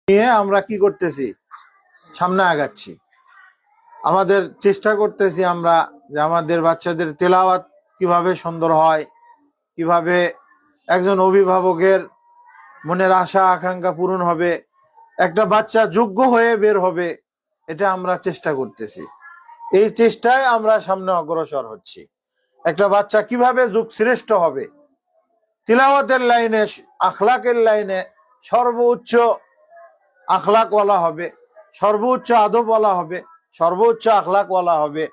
নিয়ে আমরা কি করতেছি, সামনে আগাচ্ছি। আমাদের চেষ্টা করতেছি আমরা যে আমাদের বাচ্চাদের তেলাওয়াত কিভাবে সুন্দর হয়, কিভাবে একজন অভিভাবকের মনের আশা আকাঙ্ক্ষা পূরণ হবে, একটা বাচ্চা যোগ্য হয়ে বের হবে, এটা আমরা চেষ্টা করতেছি। এই চেষ্টায় আমরা সামনে অগ্রসর হচ্ছি। একটা বাচ্চা কিভাবে যুগ শ্রেষ্ঠ হবে, তিলাওয়াতের লাইনে, আখলাকের লাইনে সর্বোচ্চ আখলাকওয়ালা হবে, সর্বোচ্চ আদবওয়ালা হবে, সর্বোচ্চ আখলাকওয়ালা হবে,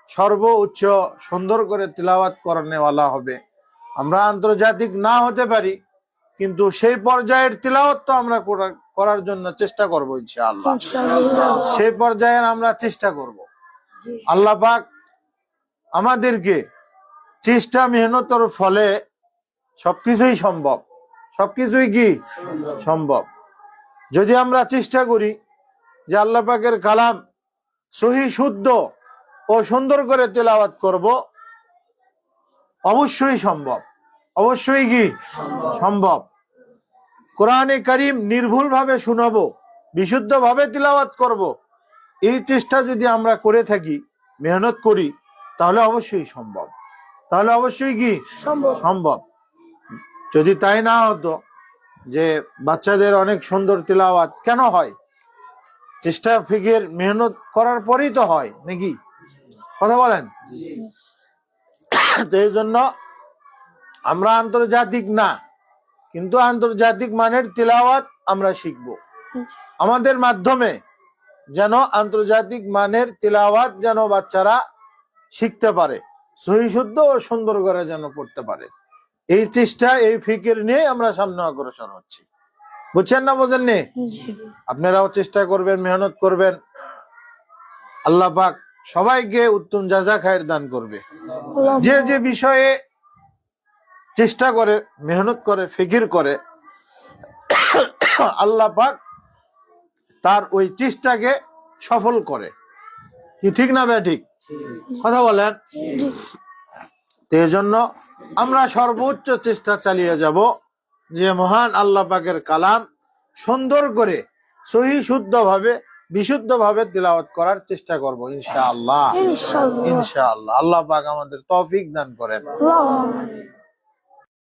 সর্বোচ্চ সুন্দর করে তিলাওয়াত করানেওয়ালা হবে। আমরা আন্তর্জাতিক না হতে পারি, কিন্তু সেই পর্যায়ের তিলাওয়াত তো আমরা করার জন্য চেষ্টা করবো ইনশাআল্লাহ। সেই পর্যায়ের আমরা চেষ্টা করব। আল্লাহ পাক আমাদেরকে চেষ্টা মেহনতের ফলে সবকিছুই সম্ভব। সবকিছুই কি সম্ভব যদি আমরা চেষ্টা করি যে আল্লাহ পাকের কালাম সহি শুদ্ধ ও সুন্দর করে তেলাওয়াত করব, অবশ্যই সম্ভব। অবশ্যই কি সম্ভব। কোরআনে কারীম নির্ভুল ভাবে শুনাবো, বিশুদ্ধ ভাবে তিলাওয়াত করব, এই চেষ্টা যদি আমরা করে থাকি, মেহনত করি, তাহলে অবশ্যই সম্ভব। তাহলে অবশ্যই কি সম্ভব। যদি তাই না হতো যে বাচ্চাদের অনেক সুন্দর তিলাওয়াত কেন হয়, চেষ্টা ফিকির মেহনত করার পরেই তো হয় নাকি, কথা বলেন। তো এই জন্য আমরা আন্তর্জাতিক না, কিন্তু আন্তর্জাতিক মানের তিলাওয়াত আমরা শিখব। আমাদের মাধ্যমে যেন আন্তর্জাতিক মানের তিলাওয়াত যেন বাচ্চারা শিখতে পারে, সহি শুদ্ধ ও সুন্দর করে যেন পড়তে পারে, এই চেষ্টা, এই ফিকির নিয়ে আমরা সামনে অগ্রসর হচ্ছি। বুঝছেন না বোঝেননি? আপনারাও চেষ্টা করবেন, মেহনত করবেন। আল্লাহ পাক সবাইকে উত্তম জাযা খায়ের দান করবে। যে যে বিষয়ে চেষ্টা করে, মেহনত করে, ফিকির করে, আল্লাহ পাক তার ওই চেষ্টাকে সফল করে। কি ঠিক না বে ঠিক? কথা বলেন। তো এই জন্য আমরা সর্বোচ্চ চেষ্টা চালিয়ে যাব যে মহান আল্লাহ পাকের কালাম সুন্দর করে সহি শুদ্ধ ভাবে, বিশুদ্ধ ভাবে তিলাওয়াত করার চেষ্টা করব ইনশাআল্লাহ। ইনশাআল্লাহ আল্লাহ পাক আমাদের তৌফিক দান করেন।